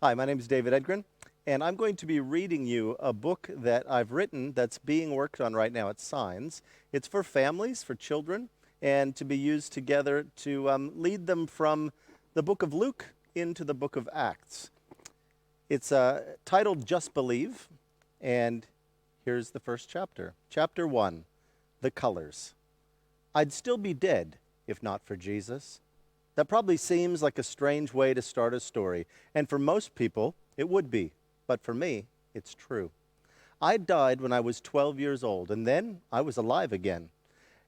Hi, my name is davedgren, and I'm going to be reading you a book that I've written that's being worked on right now at Signs. It's for families, for children, and to be used together to lead them from the book of Luke into the book of Acts. It's titled Just Believe, and here's the first chapter. Chapter 1, The Colors. I'd still be dead if not for Jesus. That probably seems like a strange way to start a story, and for most people, it would be. But for me, it's true. I died when I was 12 years old, and then I was alive again.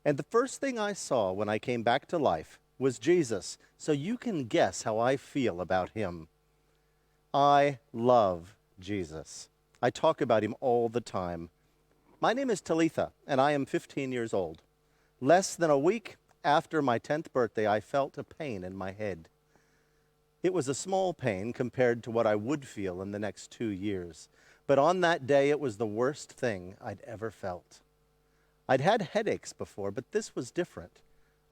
And the first thing I saw when I came back to life was Jesus, so you can guess how I feel about him. I love Jesus. I talk about him all the time. My name is Talitha, and I am 15 years old. Less than a week after my 10th birthday, I felt a pain in my head. It was a small pain compared to what I would feel in the next 2 years. But on that day, it was the worst thing I'd ever felt. I'd had headaches before, but this was different.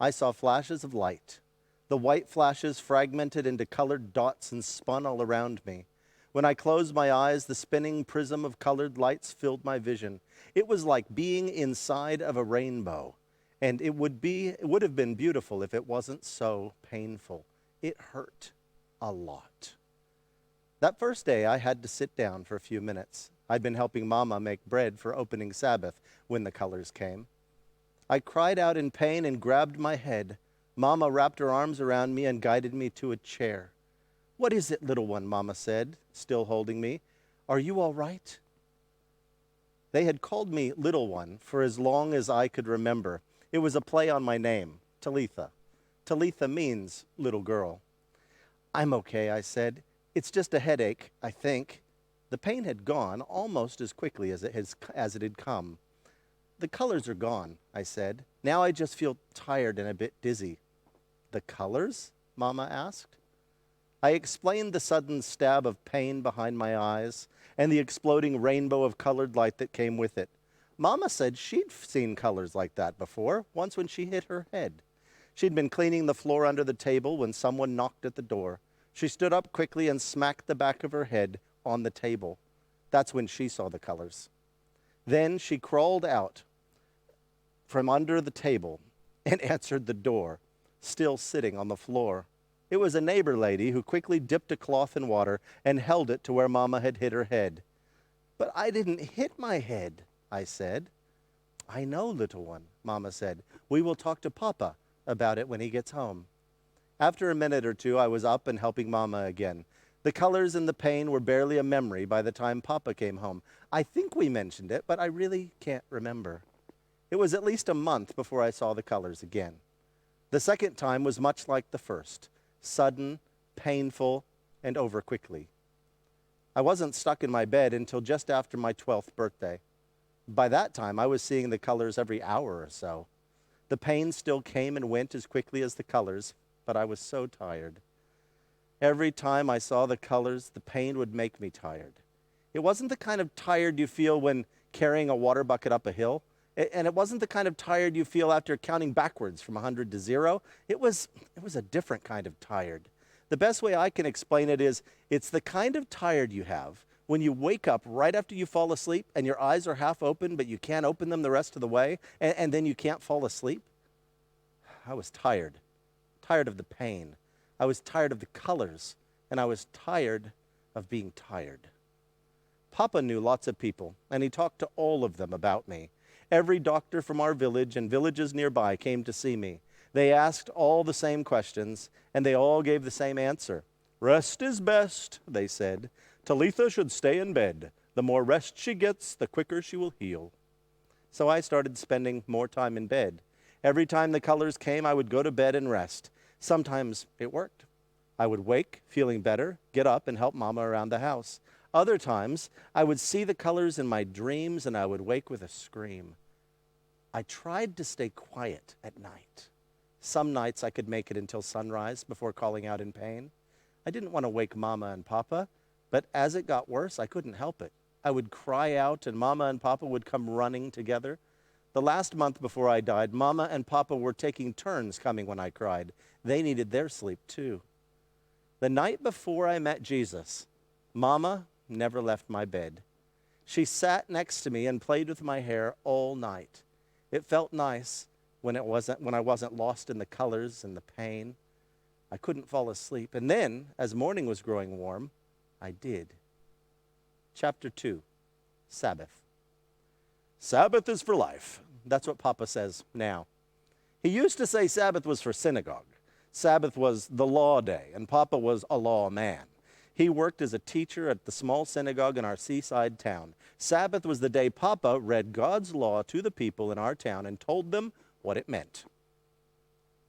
I saw flashes of light. The white flashes fragmented into colored dots and spun all around me. When I closed my eyes, the spinning prism of colored lights filled my vision. It was like being inside of a rainbow. And it would have been beautiful if it wasn't so painful. It hurt a lot. That first day, I had to sit down for a few minutes. I'd been helping Mama make bread for opening Sabbath when the colors came. I cried out in pain and grabbed my head. Mama wrapped her arms around me and guided me to a chair. "What is it, little one?" Mama said, still holding me. "Are you all right?" They had called me little one for as long as I could remember. It was a play on my name, Talitha. Talitha means little girl. "I'm okay," I said. "It's just a headache, I think." The pain had gone almost as quickly as it had come. "The colors are gone," I said. "Now I just feel tired and a bit dizzy." "The colors?" Mama asked. I explained the sudden stab of pain behind my eyes and the exploding rainbow of colored light that came with it. Mama said she'd seen colors like that before, once when she hit her head. She'd been cleaning the floor under the table when someone knocked at the door. She stood up quickly and smacked the back of her head on the table. That's when she saw the colors. Then she crawled out from under the table and answered the door, still sitting on the floor. It was a neighbor lady who quickly dipped a cloth in water and held it to where Mama had hit her head. "But I didn't hit my head," I said. "I know, little one," Mama said. "We will talk to Papa about it when he gets home." After a minute or two, I was up and helping Mama again. The colors and the pain were barely a memory by the time Papa came home. I think we mentioned it, but I really can't remember. It was at least a month before I saw the colors again. The second time was much like the first, sudden, painful, and over quickly. I wasn't stuck in my bed until just after my 12th birthday. By that time, I was seeing the colors every hour or so. The pain still came and went as quickly as the colors, but I was so tired. Every time I saw the colors, the pain would make me tired. It wasn't the kind of tired you feel when carrying a water bucket up a hill, and it wasn't the kind of tired you feel after counting backwards from 100 to 0. It was a different kind of tired. The best way I can explain it is, it's the kind of tired you have when you wake up right after you fall asleep and your eyes are half open, but you can't open them the rest of the way, and then you can't fall asleep. I was tired of the pain. I was tired of the colors, and I was tired of being tired. Papa knew lots of people, and he talked to all of them about me. Every doctor from our village and villages nearby came to see me. They asked all the same questions, and they all gave the same answer. "Rest is best," they said. "Talitha should stay in bed. The more rest she gets, the quicker she will heal." So I started spending more time in bed. Every time the colors came, I would go to bed and rest. Sometimes it worked. I would wake, feeling better, get up and help Mama around the house. Other times, I would see the colors in my dreams and I would wake with a scream. I tried to stay quiet at night. Some nights I could make it until sunrise before calling out in pain. I didn't want to wake Mama and Papa, but as it got worse, I couldn't help it. I would cry out and Mama and Papa would come running together. The last month before I died, Mama and Papa were taking turns coming when I cried. They needed their sleep too. The night before I met Jesus, Mama never left my bed. She sat next to me and played with my hair all night. It felt nice when I wasn't lost in the colors and the pain. I couldn't fall asleep. And then, as morning was growing warm, I did. Chapter 2, Sabbath. Sabbath is for life. That's what Papa says now. He used to say Sabbath was for synagogue. Sabbath was the law day, and Papa was a law man. He worked as a teacher at the small synagogue in our seaside town. Sabbath was the day Papa read God's law to the people in our town and told them what it meant.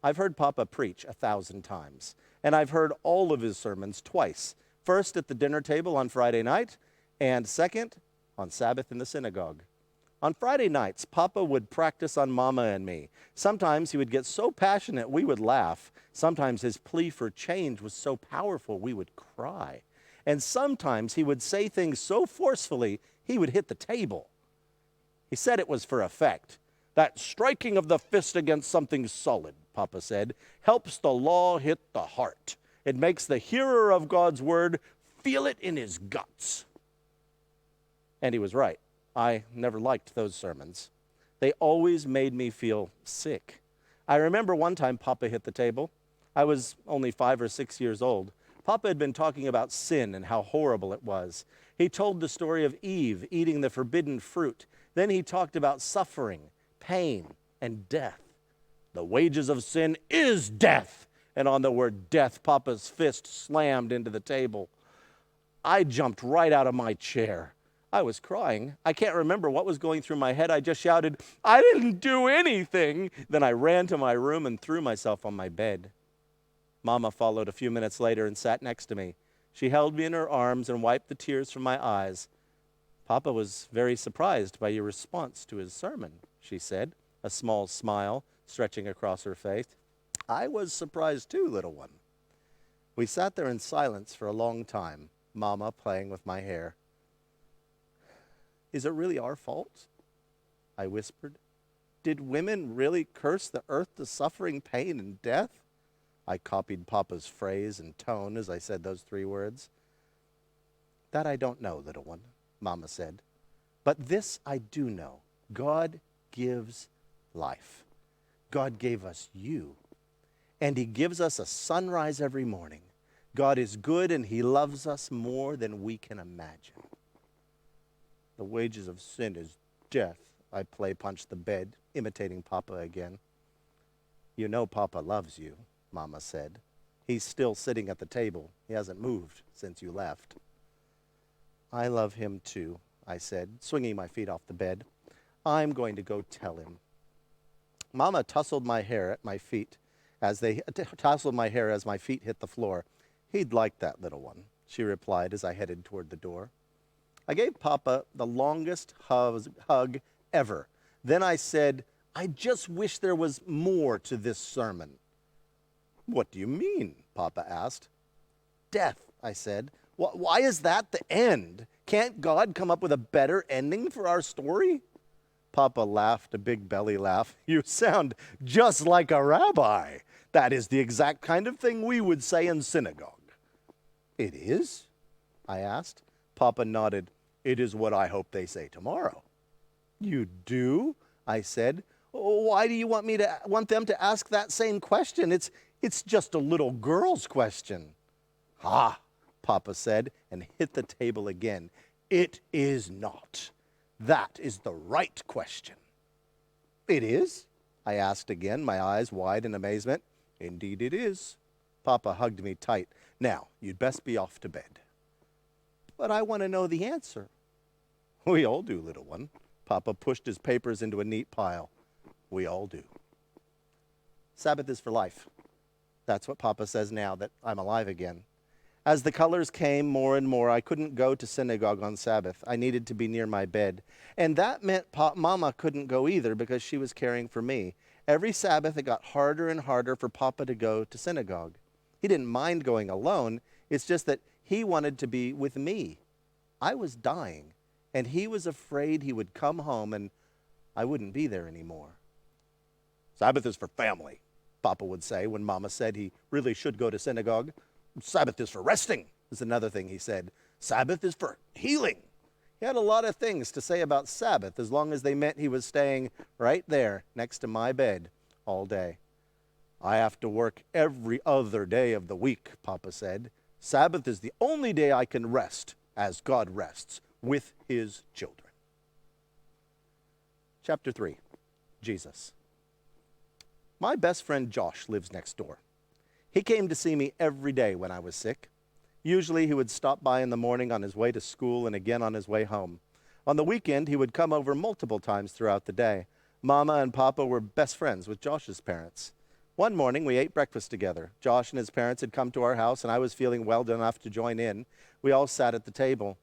I've heard Papa preach 1,000 times, and I've heard all of his sermons twice. First at the dinner table on Friday night, and second on Sabbath in the synagogue. On Friday nights, Papa would practice on Mama and me. Sometimes he would get so passionate we would laugh. Sometimes his plea for change was so powerful we would cry. And sometimes he would say things so forcefully he would hit the table. He said it was for effect. That striking of the fist against something solid, Papa said, helps the law hit the heart. It makes the hearer of God's word feel it in his guts. And he was right. I never liked those sermons. They always made me feel sick. I remember one time Papa hit the table. I was only 5 or 6 years old. Papa had been talking about sin and how horrible it was. He told the story of Eve eating the forbidden fruit. Then he talked about suffering, pain, and death. The wages of sin is death. And on the word death, Papa's fist slammed into the table. I jumped right out of my chair. I was crying. I can't remember what was going through my head. I just shouted, "I didn't do anything." Then I ran to my room and threw myself on my bed. Mama followed a few minutes later and sat next to me. She held me in her arms and wiped the tears from my eyes. "Papa was very surprised by your response to his sermon," she said, a small smile stretching across her face. "I was surprised too, little one." We sat there in silence for a long time, Mama playing with my hair. "Is it really our fault?" I whispered. "Did women really curse the earth to suffering, pain, and death?" I copied Papa's phrase and tone as I said those 3 words. "That I don't know, little one," Mama said. "But this I do know. God gives life. God gave us you. And he gives us a sunrise every morning. God is good and he loves us more than we can imagine." "The wages of sin is death," I punched the bed, imitating Papa again. "You know Papa loves you," Mama said. "He's still sitting at the table. He hasn't moved since you left." "I love him too," I said, swinging my feet off the bed. "I'm going to go tell him." Mama tousled my hair at my feet as my feet hit the floor. "He'd like that, little one," she replied as I headed toward the door. I gave Papa the longest hug ever. Then I said, "I just wish there was more to this sermon." "What do you mean?" Papa asked. "Death," I said. "Why is that the end? Can't God come up with a better ending for our story?" Papa laughed a big belly laugh. "You sound just like a rabbi. That is the exact kind of thing we would say in synagogue." "It is?" I asked. Papa nodded. "It is what I hope they say tomorrow." "You do?" I said. "Why do you want them to ask that same question? It's just a little girl's question." "Ha," Papa said, and hit the table again. "It is not. That is the right question." "It is?" I asked again, my eyes wide in amazement. "Indeed it is." Papa hugged me tight. "Now, you'd best be off to bed." "But I want to know the answer." "We all do, little one." Papa pushed his papers into a neat pile. "We all do." Sabbath is for life. That's what Papa says now that I'm alive again. As the colors came more and more, I couldn't go to synagogue on Sabbath. I needed to be near my bed. And that meant Mama couldn't go either because she was caring for me. Every Sabbath, it got harder and harder for Papa to go to synagogue. He didn't mind going alone. It's just that he wanted to be with me. I was dying, and he was afraid he would come home and I wouldn't be there anymore. "Sabbath is for family," Papa would say when Mama said he really should go to synagogue. "Sabbath is for resting," is another thing he said. Sabbath is for healing. He had a lot of things to say about Sabbath as long as they meant he was staying right there next to my bed all day. I have to work every other day of the week, Papa said. Sabbath is the only day I can rest as God rests with his children. Chapter 3, Jesus. My best friend Josh lives next door. He came to see me every day when I was sick. Usually he would stop by in the morning on his way to school and again on his way home. On the weekend, he would come over multiple times throughout the day. Mama and Papa were best friends with Josh's parents. One morning, we ate breakfast together. Josh and his parents had come to our house, and I was feeling well enough to join in. We all sat at the table.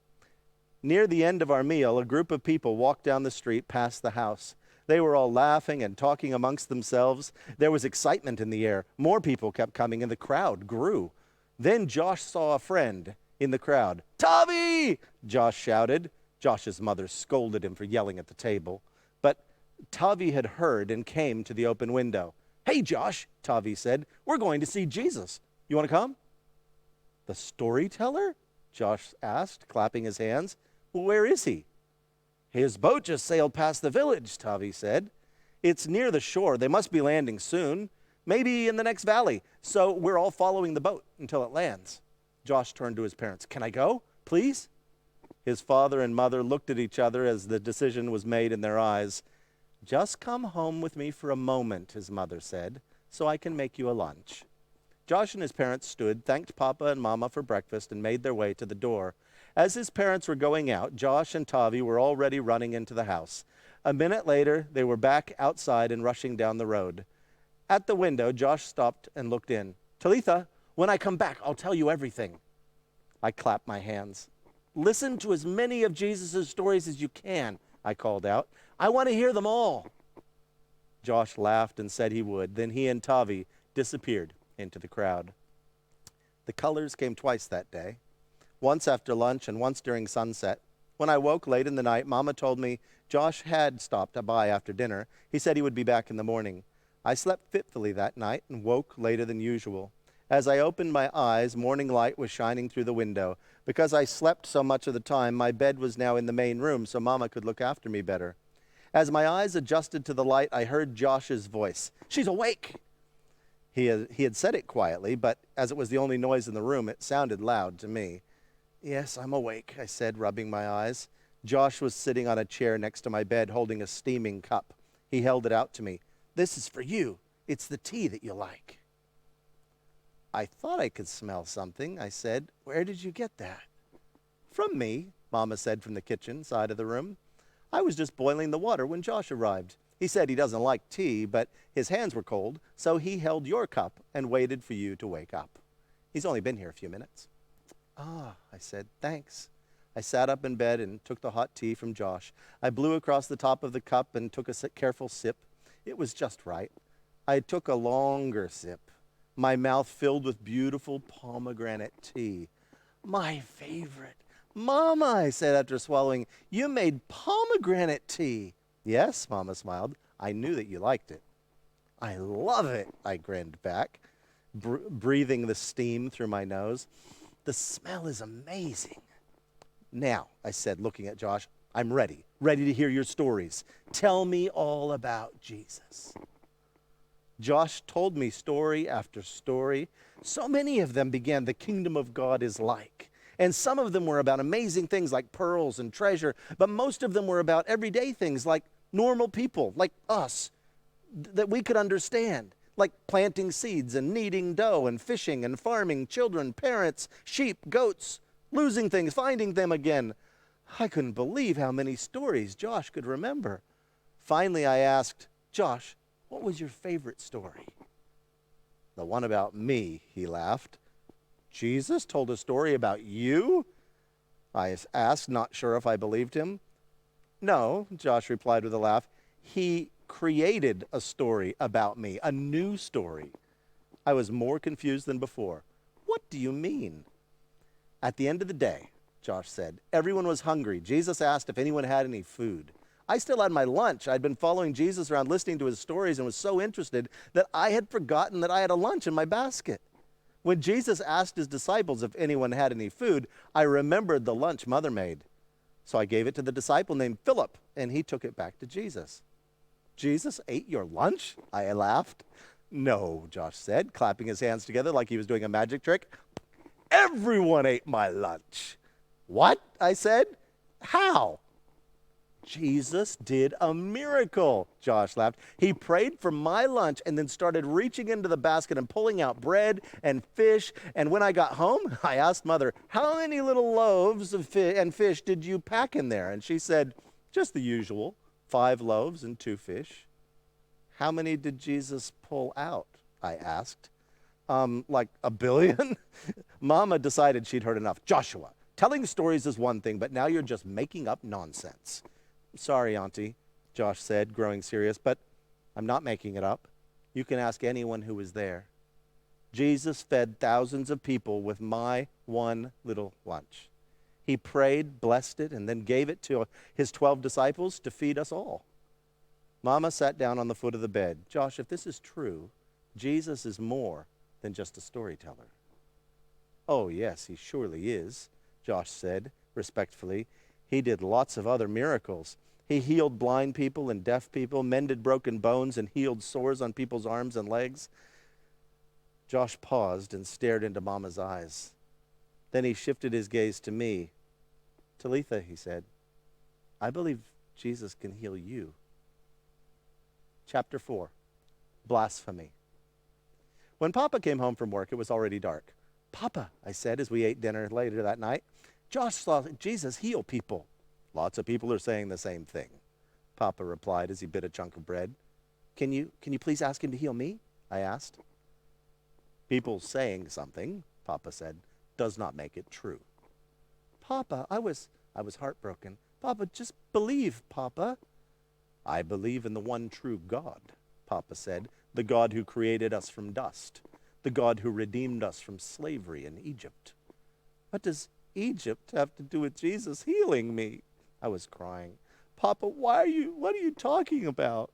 Near the end of our meal, a group of people walked down the street past the house. They were all laughing and talking amongst themselves. There was excitement in the air. More people kept coming, and the crowd grew. Then Josh saw a friend in the crowd. "Tavi!" Josh shouted. Josh's mother scolded him for yelling at the table. But Tavi had heard and came to the open window. "Hey, Josh," Tavi said, "we're going to see Jesus. You want to come?" "The storyteller?" Josh asked, clapping his hands. "Where is he?" "His boat just sailed past the village," Tavi said. "It's near the shore. They must be landing soon. Maybe in the next valley. So we're all following the boat until it lands." Josh turned to his parents. "Can I go, please?" His father and mother looked at each other as the decision was made in their eyes. "Just come home with me for a moment," his mother said, "so I can make you a lunch." Josh and his parents stood, thanked Papa and Mama for breakfast, and made their way to the door. As his parents were going out, Josh and Tavi were already running into the house. A minute later, they were back outside and rushing down the road. At the window, Josh stopped and looked in. "Talitha, when I come back, I'll tell you everything." I clapped my hands. "Listen to as many of Jesus' stories as you can," I called out. "I want to hear them all." Josh laughed and said he would. Then he and Tavi disappeared into the crowd. The colors came twice that day, once after lunch and once during sunset. When I woke late in the night, Mama told me Josh had stopped by after dinner. He said he would be back in the morning. I slept fitfully that night and woke later than usual. As I opened my eyes, morning light was shining through the window. Because I slept so much of the time, my bed was now in the main room so Mama could look after me better. As my eyes adjusted to the light, I heard Josh's voice. "She's awake!" He had said it quietly, but as it was the only noise in the room, it sounded loud to me. "Yes, I'm awake," I said, rubbing my eyes. Josh was sitting on a chair next to my bed, holding a steaming cup. He held it out to me. "This is for you. It's the tea that you like." I thought I could smell something, I said. "Where did you get that?" "From me," Mama said from the kitchen side of the room. "I was just boiling the water when Josh arrived. He said he doesn't like tea, but his hands were cold, so he held your cup and waited for you to wake up. He's only been here a few minutes." "Ah," I said, "thanks." I sat up in bed and took the hot tea from Josh. I blew across the top of the cup and took a careful sip. It was just right. I took a longer sip, my mouth filled with beautiful pomegranate tea. "My favorite." "Mama," I said after swallowing, "you made pomegranate tea." "Yes," Mama smiled. "I knew that you liked it." "I love it," I grinned back, breathing the steam through my nose. "The smell is amazing." "Now," I said, looking at Josh, "I'm ready to hear your stories. Tell me all about Jesus." Josh told me story after story. So many of them began, "The kingdom of God is like." And some of them were about amazing things like pearls and treasure, but most of them were about everyday things like normal people, like us, that we could understand, like planting seeds and kneading dough and fishing and farming, children, parents, sheep, goats, losing things, finding them again. I couldn't believe how many stories Josh could remember. Finally, I asked, "Josh, what was your favorite story?" "The one about me," he laughed. "Jesus told a story about you?" I asked, not sure if I believed him. "No," Josh replied with a laugh. "He created a story about me, a new story." I was more confused than before. "What do you mean?" "At the end of the day," Josh said, "everyone was hungry. Jesus asked if anyone had any food. I still had my lunch. I'd been following Jesus around listening to his stories and was so interested that I had forgotten that I had a lunch in my basket. When Jesus asked his disciples if anyone had any food, I remembered the lunch Mother made. So I gave it to the disciple named Philip, and he took it back to Jesus. Jesus ate your lunch? I laughed. No, Josh said, clapping his hands together like he was doing a magic trick. Everyone ate my lunch. What? I said. How? Jesus did a miracle, Josh laughed. He prayed for my lunch and then started reaching into the basket and pulling out bread and fish. And when I got home, I asked Mother, how many little loaves of fish did you pack in there? And she said, just the usual, 5 loaves and 2 fish. How many did Jesus pull out? I asked. Like 1 billion? Mama decided she'd heard enough. Joshua, telling stories is one thing, but now you're just making up nonsense. Sorry, Auntie, Josh said, growing serious, but I'm not making it up. You can ask anyone who was there. Jesus fed thousands of people with my one little lunch. He prayed, blessed it, and then gave it to his 12 disciples to feed us all. Mama sat down on the foot of the bed. Josh, if this is true, Jesus is more than just a storyteller. Oh, yes, he surely is, Josh said respectfully. He did lots of other miracles. He healed blind people and deaf people, mended broken bones, and healed sores on people's arms and legs. Josh paused and stared into Mama's eyes. Then he shifted his gaze to me. Talitha, he said, I believe Jesus can heal you. Chapter 4, Blasphemy. When Papa came home from work, it was already dark. Papa, I said as we ate dinner later that night, Josh saw Jesus heal people. Lots of people are saying the same thing, Papa replied as he bit a chunk of bread. Can you please ask him to heal me? I asked. People saying something, Papa said, does not make it true. Papa, I was heartbroken. Papa, just believe, Papa. I believe in the one true God, Papa said, the God who created us from dust, the God who redeemed us from slavery in Egypt. What does Egypt have to do with Jesus healing me? I was crying. Papa, what are you talking about?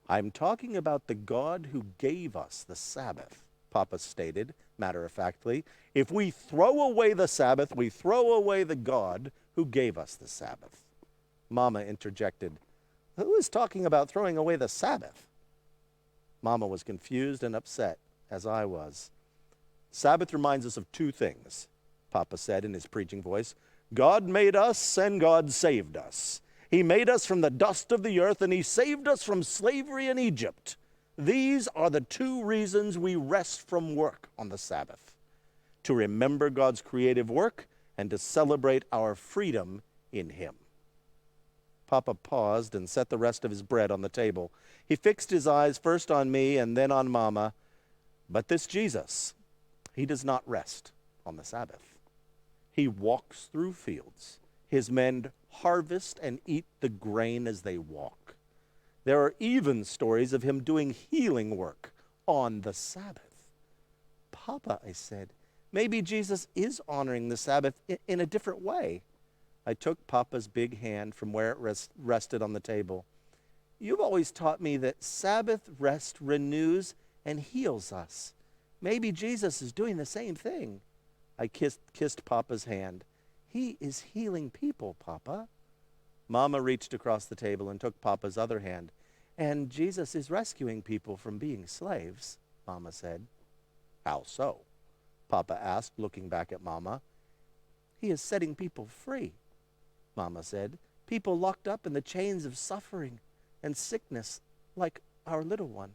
I'm talking about the God who gave us the Sabbath, Papa stated, matter-of-factly. If we throw away the Sabbath, we throw away the God who gave us the Sabbath. Mama interjected, who is talking about throwing away the Sabbath? Mama was confused and upset, as I was. Sabbath reminds us of 2 things, Papa said in his preaching voice. God made us and God saved us. He made us from the dust of the earth and he saved us from slavery in Egypt. These are the 2 reasons we rest from work on the Sabbath. To remember God's creative work and to celebrate our freedom in him. Papa paused and set the rest of his bread on the table. He fixed his eyes first on me and then on Mama. But this Jesus, he does not rest on the Sabbath. He walks through fields. His men harvest and eat the grain as they walk. There are even stories of him doing healing work on the Sabbath. Papa, I said, maybe Jesus is honoring the Sabbath in a different way. I took Papa's big hand from where it rested on the table. You've always taught me that Sabbath rest renews and heals us. Maybe Jesus is doing the same thing. I kissed Papa's hand. He is healing people, Papa. Mama reached across the table and took Papa's other hand. And Jesus is rescuing people from being slaves, Mama said. How so? Papa asked, looking back at Mama. He is setting people free, Mama said. People locked up in the chains of suffering and sickness like our little one.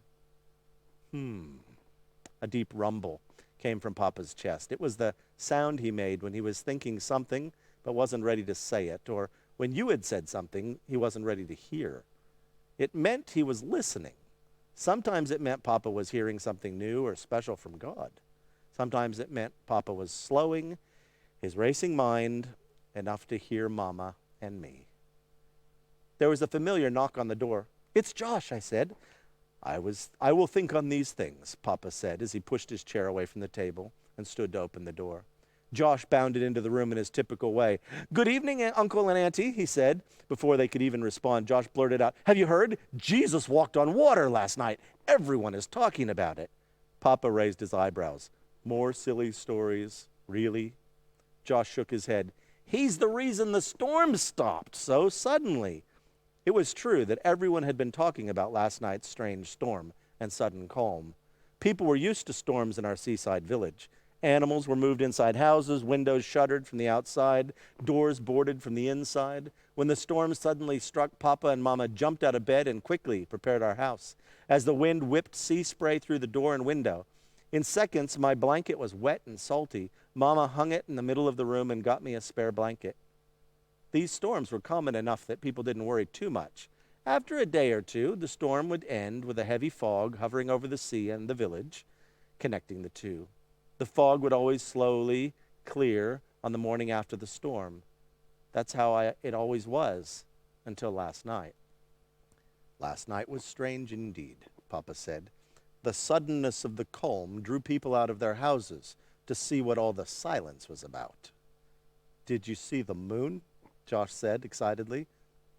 A deep rumble came from Papa's chest. It was the sound he made when he was thinking something but wasn't ready to say it, or when you had said something he wasn't ready to hear. It meant he was listening. Sometimes it meant Papa was hearing something new or special from God. Sometimes it meant Papa was slowing his racing mind enough to hear Mama and me. There was a familiar knock on the door. It's Josh, I said. I will think on these things, Papa said as he pushed his chair away from the table and stood to open the door. Josh bounded into the room in his typical way. Good evening, Uncle and Auntie, he said. Before they could even respond, Josh blurted out, have you heard? Jesus walked on water last night. Everyone is talking about it. Papa raised his eyebrows. More silly stories. Really? Josh shook his head. He's the reason the storm stopped so suddenly. It was true that everyone had been talking about last night's strange storm and sudden calm. People were used to storms in our seaside village. Animals were moved inside houses, windows shuttered from the outside, doors boarded from the inside. When the storm suddenly struck, Papa and Mama jumped out of bed and quickly prepared our house. As the wind whipped sea spray through the door and window, in seconds, my blanket was wet and salty. Mama hung it in the middle of the room and got me a spare blanket. These storms were common enough that people didn't worry too much. After a day or two, the storm would end with a heavy fog hovering over the sea and the village, connecting the two. The fog would always slowly clear on the morning after the storm. That's how it always was until last night. Last night was strange indeed, Papa said. The suddenness of the calm drew people out of their houses to see what all the silence was about. Did you see the moon? Josh said excitedly.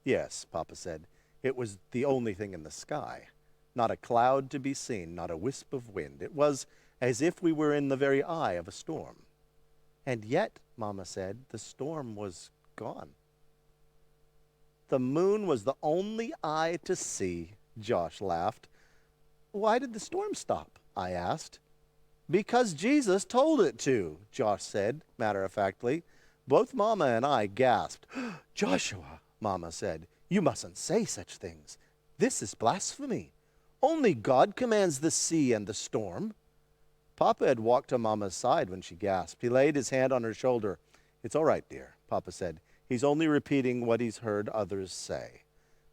Yes, Papa said. It was the only thing in the sky. Not a cloud to be seen, not a wisp of wind. It was as if we were in the very eye of a storm. And yet, Mama said, the storm was gone. The moon was the only eye to see, Josh laughed. Why did the storm stop? I asked. Because Jesus told it to, Josh said, matter-of-factly. Both Mama and I gasped. Joshua, Mama said, you mustn't say such things. This is blasphemy. Only God commands the sea and the storm. Papa had walked to Mama's side when she gasped. He laid his hand on her shoulder. It's all right, dear, Papa said. He's only repeating what he's heard others say.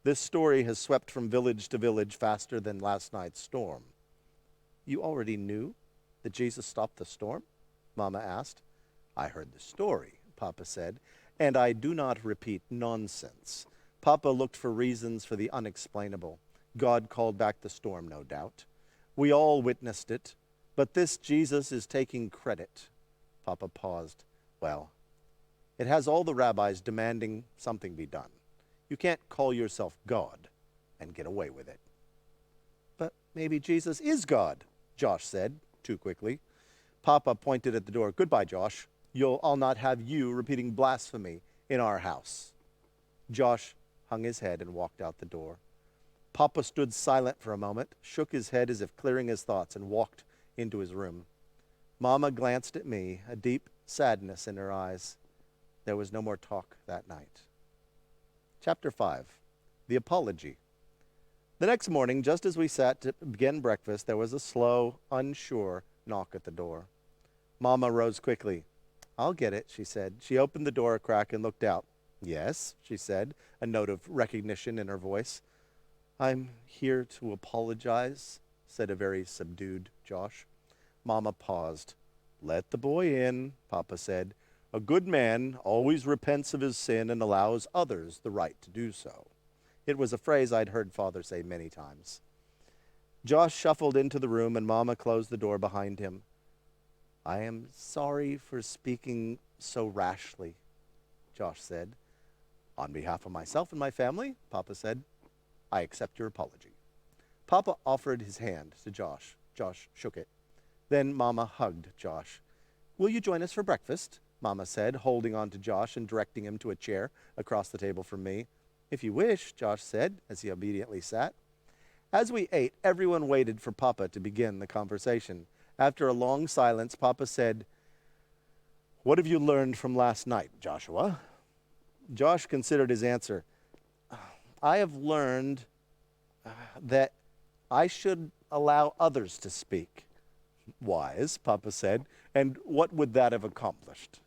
This story has swept from village to village faster than last night's storm. You already knew that Jesus stopped the storm? Mama asked. I heard the story, Papa said, and I do not repeat nonsense. Papa looked for reasons for the unexplainable. God called back the storm, no doubt. We all witnessed it, but this Jesus is taking credit. Papa paused. Well, it has all the rabbis demanding something be done. You can't call yourself God and get away with it. But maybe Jesus is God, Josh said, too quickly. Papa pointed at the door. Goodbye, Josh. I'll not have you repeating blasphemy in our house. Josh hung his head and walked out the door. Papa stood silent for a moment, shook his head as if clearing his thoughts, and walked into his room. Mama glanced at me, a deep sadness in her eyes. There was no more talk that night. Chapter 5, The Apology. The next morning, just as we sat to begin breakfast, there was a slow, unsure knock at the door. Mama rose quickly. I'll get it, she said. She opened the door a crack and looked out. Yes, she said, a note of recognition in her voice. I'm here to apologize, said a very subdued Josh. Mama paused. Let the boy in, Papa said. A good man always repents of his sin and allows others the right to do so. It was a phrase I'd heard Father say many times. Josh shuffled into the room and Mama closed the door behind him. I am sorry for speaking so rashly, Josh said. On behalf of myself and my family, Papa said, I accept your apology. Papa offered his hand to Josh. Josh shook it. Then Mama hugged Josh. Will you join us for breakfast? Mama said, holding on to Josh and directing him to a chair across the table from me. If you wish, Josh said, as he obediently sat. As we ate, everyone waited for Papa to begin the conversation. After a long silence, Papa said, What have you learned from last night, Joshua? Josh considered his answer. I have learned that I should allow others to speak. Wise, Papa said. And what would that have accomplished?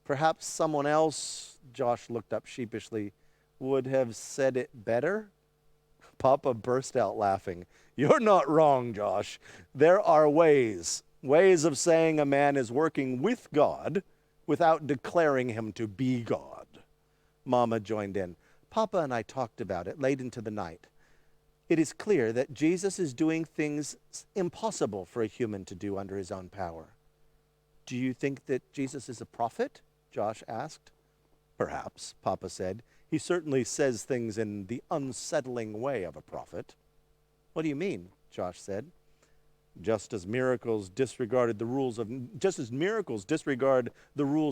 Perhaps someone else, Josh looked up sheepishly, would have said it better? Papa burst out laughing. You're not wrong, Josh. There are ways of saying a man is working with God without declaring him to be God. Mama joined in. Papa and I talked about it late into the night. It is clear that Jesus is doing things impossible for a human to do under his own power. Do you think that Jesus is a prophet? Josh asked. Perhaps, Papa said. He certainly says things in the unsettling way of a prophet. What do you mean? Josh said. Just as miracles disregard the rules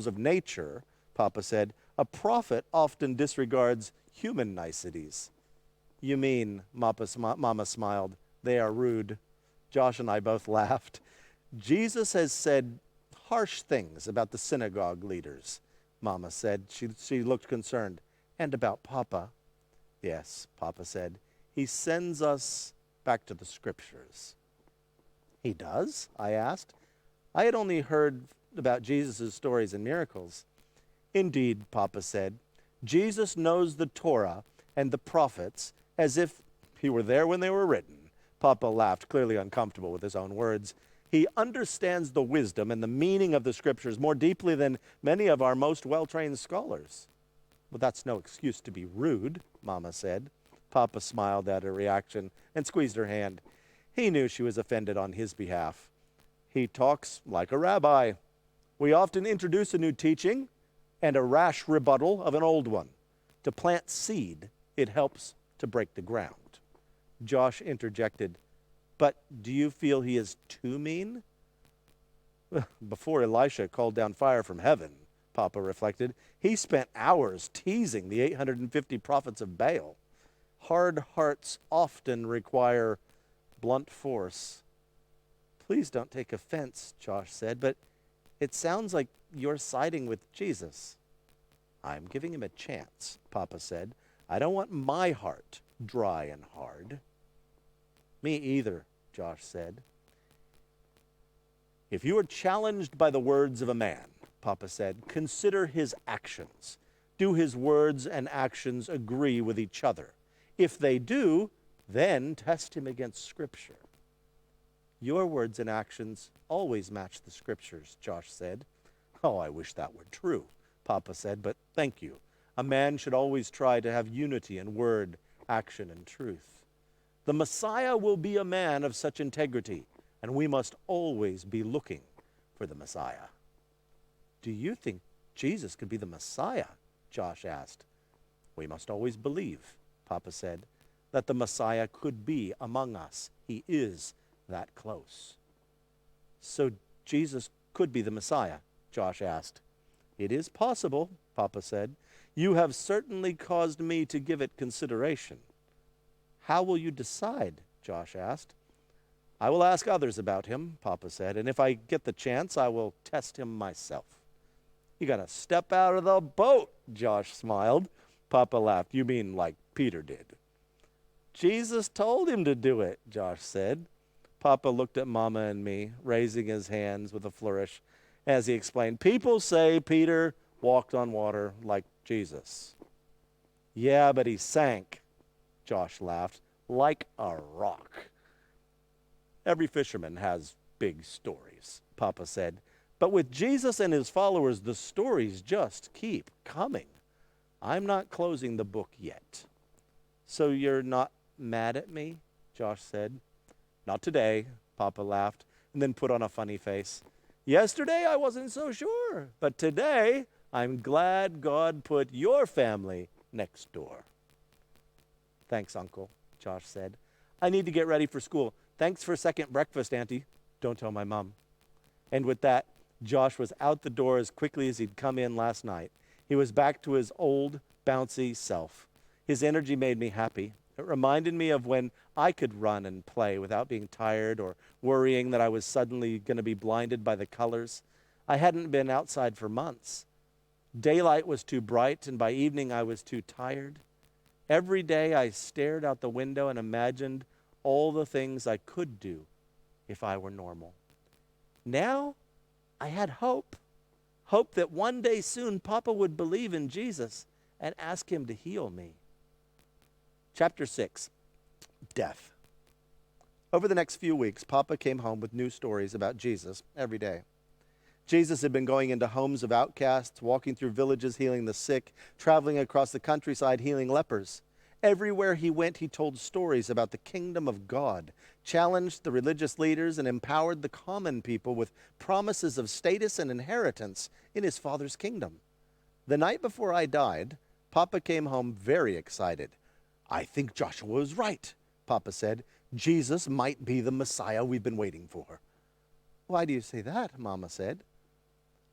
of nature, Papa said, a prophet often disregards human niceties. You mean, Mama smiled, they are rude. Josh and I both laughed. Jesus has said harsh things about the synagogue leaders, Mama said. She looked concerned. And about Papa. Yes, Papa said. He sends us back to the scriptures. He does? I asked. I had only heard about Jesus' stories and miracles. Indeed, Papa said. Jesus knows the Torah and the prophets as if he were there when they were written. Papa laughed, clearly uncomfortable with his own words. He understands the wisdom and the meaning of the scriptures more deeply than many of our most well-trained scholars. Well, that's no excuse to be rude, Mama said. Papa smiled at her reaction and squeezed her hand. He knew she was offended on his behalf. He talks like a rabbi. We often introduce a new teaching and a rash rebuttal of an old one. To plant seed, it helps to break the ground. Josh interjected, but do you feel he is too mean? Before Elisha called down fire from heaven, Papa reflected, he spent hours teasing the 850 prophets of Baal. Hard hearts often require blunt force. Please don't take offense, Josh said, but it sounds like you're siding with Jesus. I'm giving him a chance, Papa said. I don't want my heart dry and hard. Me either, Josh said. If you are challenged by the words of a man, Papa said, consider his actions. Do his words and actions agree with each other? If they do, then test him against Scripture. Your words and actions always match the Scriptures, Josh said. Oh, I wish that were true, Papa said, but thank you. A man should always try to have unity in word, action, and truth. The Messiah will be a man of such integrity, and we must always be looking for the Messiah. Do you think Jesus could be the Messiah? Josh asked. We must always believe, Papa said, that the Messiah could be among us. He is that close. So Jesus could be the Messiah, Josh asked. It is possible, Papa said. You have certainly caused me to give it consideration. How will you decide? Josh asked. I will ask others about him, Papa said, and if I get the chance, I will test him myself. You got to step out of the boat, Josh smiled. Papa laughed. You mean like Peter did? Jesus told him to do it, Josh said. Papa looked at Mama and me, raising his hands with a flourish as he explained, people say Peter walked on water like Jesus. Yeah, but he sank, Josh laughed, like a rock. Every fisherman has big stories, Papa said. But with Jesus and his followers, the stories just keep coming. I'm not closing the book yet. So you're not mad at me? Josh said. Not today, Papa laughed, and then put on a funny face. Yesterday I wasn't so sure, but today I'm glad God put your family next door. Thanks, Uncle, Josh said. I need to get ready for school. Thanks for second breakfast, Auntie. Don't tell my mom. And with that, Josh was out the door as quickly as he'd come in last night. He was back to his old, bouncy self. His energy made me happy. It reminded me of when I could run and play without being tired or worrying that I was suddenly going to be blinded by the colors. I hadn't been outside for months. Daylight was too bright, and by evening I was too tired. Every day I stared out the window and imagined all the things I could do if I were normal. Now I had hope that one day soon Papa would believe in Jesus and ask him to heal me. Chapter 6, Death. Over the next few weeks, Papa came home with new stories about Jesus every day. Jesus had been going into homes of outcasts, walking through villages healing the sick, traveling across the countryside healing lepers. Everywhere he went, he told stories about the kingdom of God, challenged the religious leaders, and empowered the common people with promises of status and inheritance in his Father's kingdom. The night before I died, Papa came home very excited. I think Joshua was right, Papa said. Jesus might be the Messiah we've been waiting for. Why do you say that? Mama said.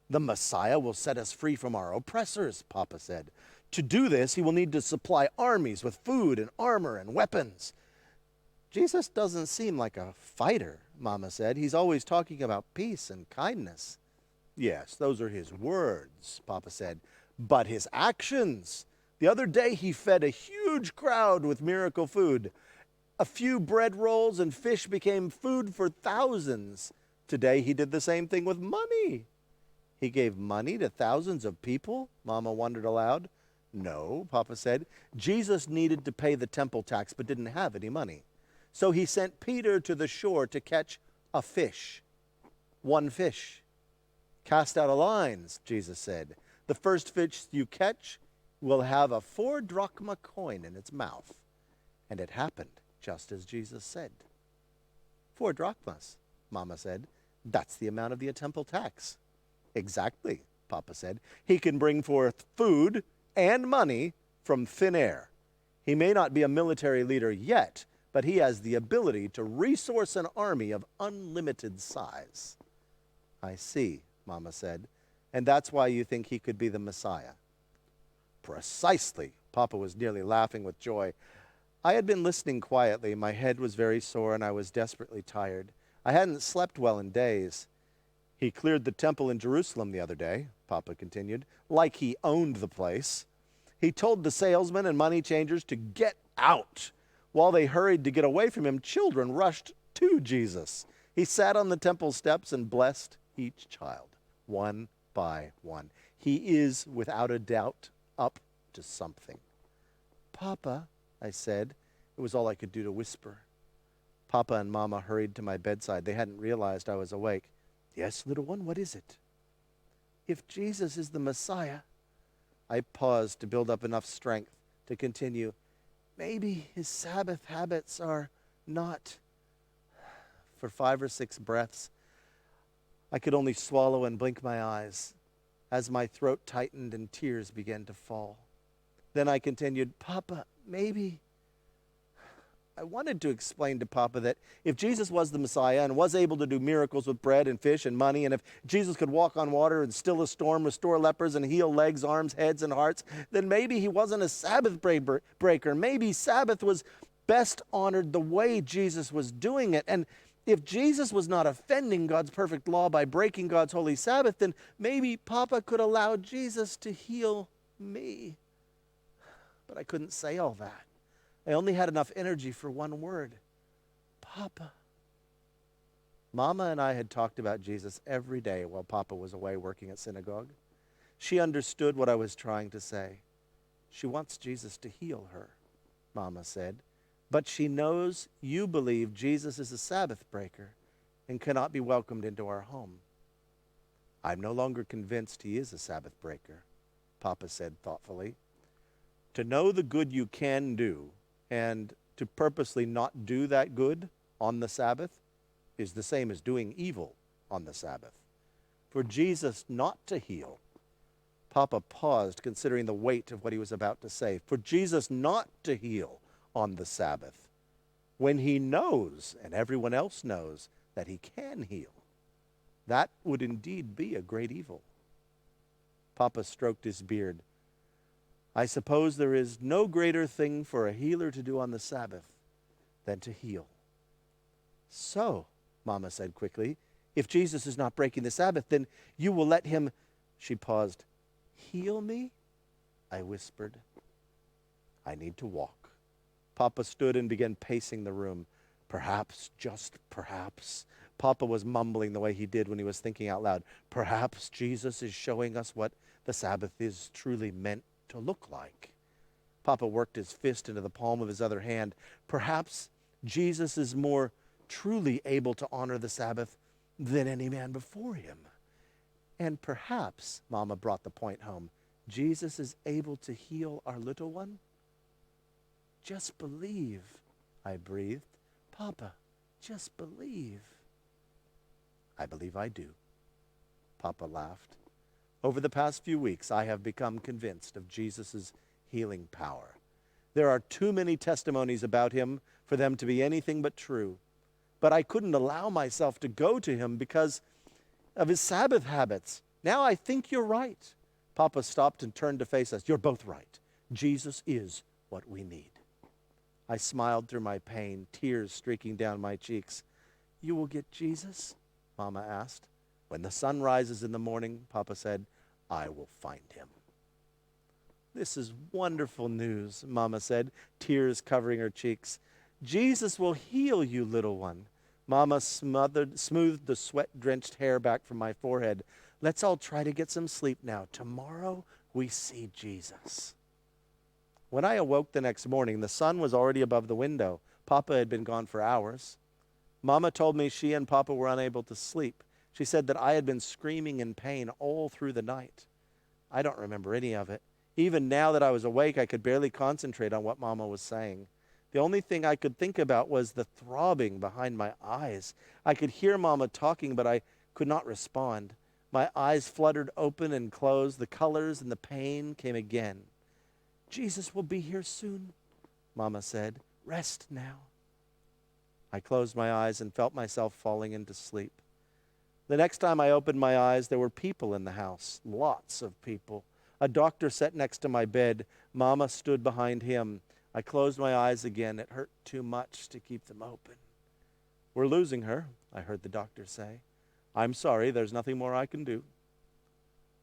The Messiah will set us free from our oppressors, Papa said. To do this, he will need to supply armies with food and armor and weapons. Jesus doesn't seem like a fighter, Mama said. He's always talking about peace and kindness. Yes, those are his words, Papa said. But his actions. The other day he fed a huge crowd with miracle food. A few bread rolls and fish became food for thousands. Today he did the same thing with money. He gave money to thousands of people? Mama wondered aloud. No, Papa said. Jesus needed to pay the temple tax but didn't have any money. So he sent Peter to the shore to catch a fish. One fish. Cast out a lines, Jesus said. The first fish you catch will have a 4 drachma coin in its mouth. And it happened just as Jesus said. 4 drachmas, Mama said. That's the amount of the temple tax. Exactly, Papa said. He can bring forth food and money from thin air. He may not be a military leader yet, but he has the ability to resource an army of unlimited size. I see, Mama said. And that's why you think he could be the Messiah. Precisely. Papa was nearly laughing with joy. I had been listening quietly. My head was very sore and I was desperately tired. I hadn't slept well in days. He cleared the temple in Jerusalem the other day, Papa continued, like he owned the place. He told the salesmen and money changers to get out. While they hurried to get away from him, children rushed to Jesus. He sat on the temple steps and blessed each child, one by one. He is, without a doubt, up to something. Papa, I said. It was all I could do to whisper. Papa and Mama hurried to my bedside. They hadn't realized I was awake. Yes, little one, what is it? If Jesus is the Messiah, I paused to build up enough strength to continue. Maybe his Sabbath habits are not. For 5 or 6 breaths, I could only swallow and blink my eyes as my throat tightened and tears began to fall. Then I continued, Papa, maybe. I wanted to explain to Papa that if Jesus was the Messiah and was able to do miracles with bread and fish and money, and if Jesus could walk on water and still a storm, restore lepers and heal legs, arms, heads, and hearts, then maybe he wasn't a Sabbath breaker. Maybe Sabbath was best honored the way Jesus was doing it. And if Jesus was not offending God's perfect law by breaking God's holy Sabbath, then maybe Papa could allow Jesus to heal me. But I couldn't say all that. I only had enough energy for one word. Papa. Mama and I had talked about Jesus every day while Papa was away working at synagogue. She understood what I was trying to say. She wants Jesus to heal her, Mama said. But she knows you believe Jesus is a Sabbath breaker and cannot be welcomed into our home. I'm no longer convinced he is a Sabbath breaker, Papa said thoughtfully. To know the good you can do and to purposely not do that good on the Sabbath is the same as doing evil on the Sabbath. For Jesus not to heal, Papa paused, considering the weight of what he was about to say. For Jesus not to heal on the Sabbath, when he knows, and everyone else knows, that he can heal, that would indeed be a great evil. Papa stroked his beard. I suppose there is no greater thing for a healer to do on the Sabbath than to heal. So, Mama said quickly, if Jesus is not breaking the Sabbath, then you will let him, she paused, heal me? I whispered. I need to walk. Papa stood and began pacing the room. Perhaps, just perhaps, Papa was mumbling the way he did when he was thinking out loud. Perhaps Jesus is showing us what the Sabbath is truly meant to look like. Papa worked his fist into the palm of his other hand. Perhaps Jesus is more truly able to honor the Sabbath than any man before him. And perhaps, Mama brought the point home, Jesus is able to heal our little one? Just believe, I breathed. Papa, just believe. I believe I do. Papa laughed. Over the past few weeks, I have become convinced of Jesus' healing power. There are too many testimonies about him for them to be anything but true. But I couldn't allow myself to go to him because of his Sabbath habits. Now I think you're right. Papa stopped and turned to face us. You're both right. Jesus is what we need. I smiled through my pain, tears streaking down my cheeks. You will get Jesus? Mama asked. When the sun rises in the morning, Papa said, I will find him. This is wonderful news, Mama said, tears covering her cheeks. Jesus will heal you, little one. Mama smoothed the sweat-drenched hair back from my forehead. Let's all try to get some sleep now. Tomorrow we see Jesus. When I awoke the next morning, the sun was already above the window. Papa had been gone for hours. Mama told me she and Papa were unable to sleep. She said that I had been screaming in pain all through the night. I don't remember any of it. Even now that I was awake, I could barely concentrate on what Mama was saying. The only thing I could think about was the throbbing behind my eyes. I could hear Mama talking, but I could not respond. My eyes fluttered open and closed. The colors and the pain came again. Jesus will be here soon, Mama said. Rest now. I closed my eyes and felt myself falling into sleep. The next time I opened my eyes, there were people in the house, lots of people. A doctor sat next to my bed. Mama stood behind him. I closed my eyes again. It hurt too much to keep them open. We're losing her, I heard the doctor say. I'm sorry, there's nothing more I can do.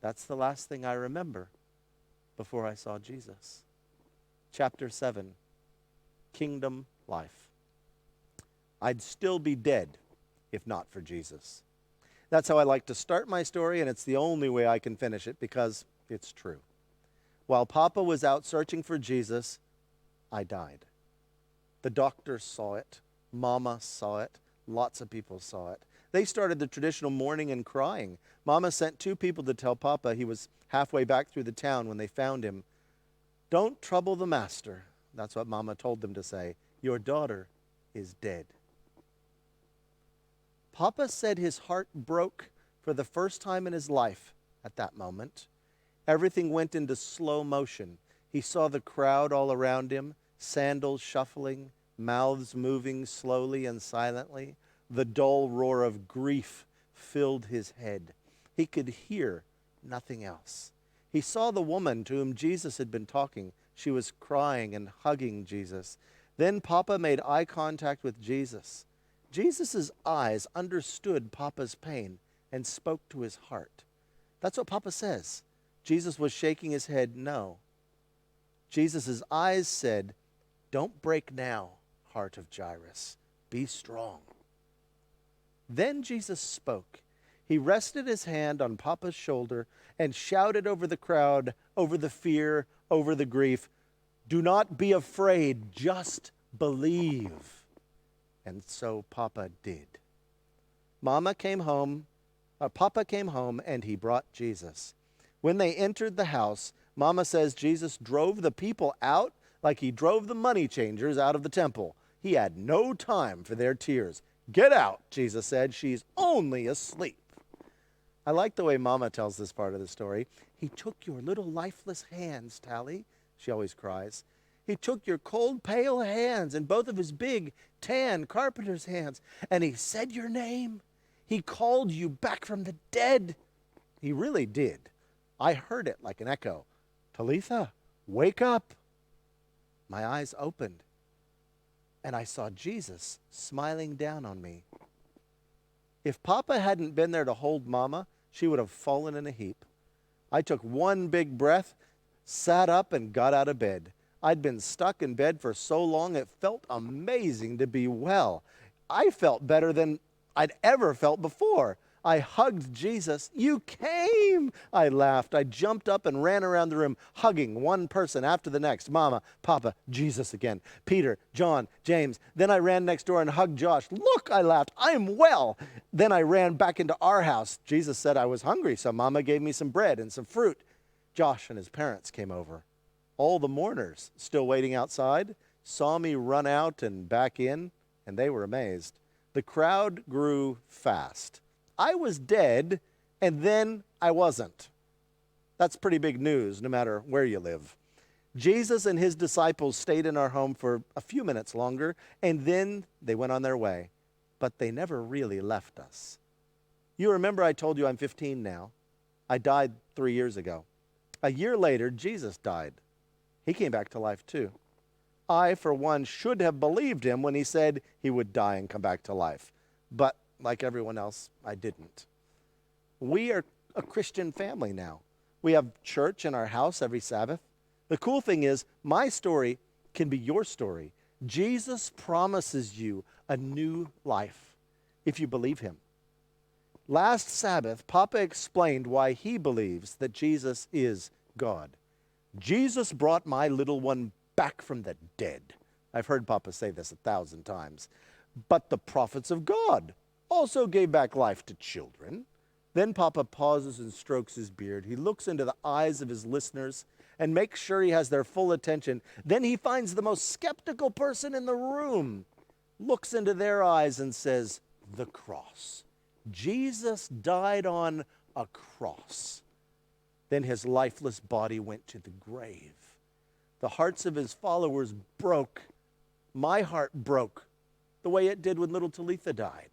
That's the last thing I remember before I saw Jesus. Chapter 7, Kingdom Life. I'd still be dead if not for Jesus. That's how I like to start my story, and it's the only way I can finish it because it's true. While Papa was out searching for Jesus, I died. The doctor saw it. Mama saw it. Lots of people saw it. They started the traditional mourning and crying. Mama sent 2 people to tell Papa he was halfway back through the town when they found him. Don't trouble the master. That's what Mama told them to say. Your daughter is dead. Papa said his heart broke for the first time in his life at that moment. Everything went into slow motion. He saw the crowd all around him, sandals shuffling, mouths moving slowly and silently. The dull roar of grief filled his head. He could hear nothing else. He saw the woman to whom Jesus had been talking. She was crying and hugging Jesus. Then Papa made eye contact with Jesus. Jesus' eyes understood Papa's pain and spoke to his heart. That's what Papa says. Jesus was shaking his head no. Jesus' eyes said, don't break now, heart of Jairus. Be strong. Then Jesus spoke. He rested his hand on Papa's shoulder and shouted over the crowd, over the fear, over the grief, do not be afraid, just believe. And so Papa did. Papa came home, and he brought Jesus. When they entered the house, Mama says Jesus drove the people out like he drove the money changers out of the temple. He had no time for their tears. Get out, Jesus said. She's only asleep. I like the way Mama tells this part of the story. He took your little lifeless hands, Tally, she always cries. He took your cold, pale hands and both of his big, tan carpenter's hands, and he said your name. He called you back from the dead. He really did. I heard it like an echo. Talitha, wake up. My eyes opened, and I saw Jesus smiling down on me. If Papa hadn't been there to hold Mama, she would have fallen in a heap. I took one big breath, sat up, and got out of bed. I'd been stuck in bed for so long, it felt amazing to be well. I felt better than I'd ever felt before. I hugged Jesus. You came! I laughed. I jumped up and ran around the room, hugging one person after the next. Mama, Papa, Jesus again. Peter, John, James. Then I ran next door and hugged Josh. Look, I laughed. I'm well. Then I ran back into our house. Jesus said I was hungry, so Mama gave me some bread and some fruit. Josh and his parents came over. All the mourners, still waiting outside, saw me run out and back in, and they were amazed. The crowd grew fast. I was dead, and then I wasn't. That's pretty big news, no matter where you live. Jesus and his disciples stayed in our home for a few minutes longer, and then they went on their way. But they never really left us. You remember I told you I'm 15 now. I died 3 years ago. A year later, Jesus died. He came back to life too. I, for one, should have believed him when he said he would die and come back to life. But like everyone else, I didn't. We are a Christian family now. We have church in our house every Sabbath. The cool thing is, my story can be your story. Jesus promises you a new life if you believe him. Last Sabbath, Papa explained why he believes that Jesus is God. Jesus brought my little one back from the dead. I've heard Papa say this 1,000 times. But the prophets of God also gave back life to children. Then Papa pauses and strokes his beard. He looks into the eyes of his listeners and makes sure he has their full attention. Then he finds the most skeptical person in the room, looks into their eyes and says, the cross. Jesus died on a cross. Then his lifeless body went to the grave. The hearts of his followers broke. My heart broke the way it did when little Talitha died.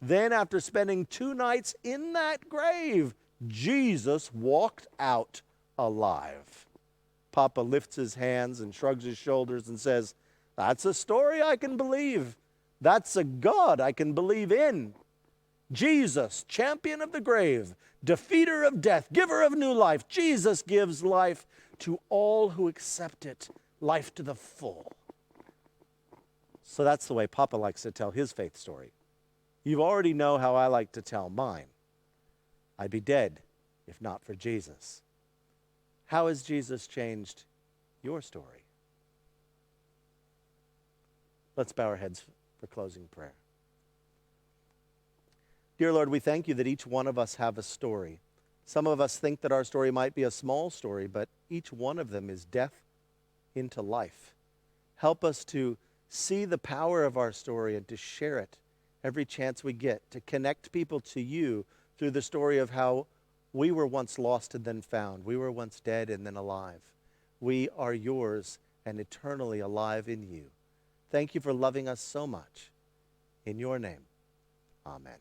Then, after spending 2 nights in that grave, Jesus walked out alive. Papa lifts his hands and shrugs his shoulders and says, that's a story I can believe. That's a God I can believe in. Jesus, champion of the grave, defeater of death, giver of new life. Jesus gives life to all who accept it, life to the full. So that's the way Papa likes to tell his faith story. You already know how I like to tell mine. I'd be dead if not for Jesus. How has Jesus changed your story? Let's bow our heads for closing prayer. Dear Lord, we thank you that each one of us have a story. Some of us think that our story might be a small story, but each one of them is death into life. Help us to see the power of our story and to share it every chance we get, to connect people to you through the story of how we were once lost and then found. We were once dead and then alive. We are yours and eternally alive in you. Thank you for loving us so much. In your name, amen.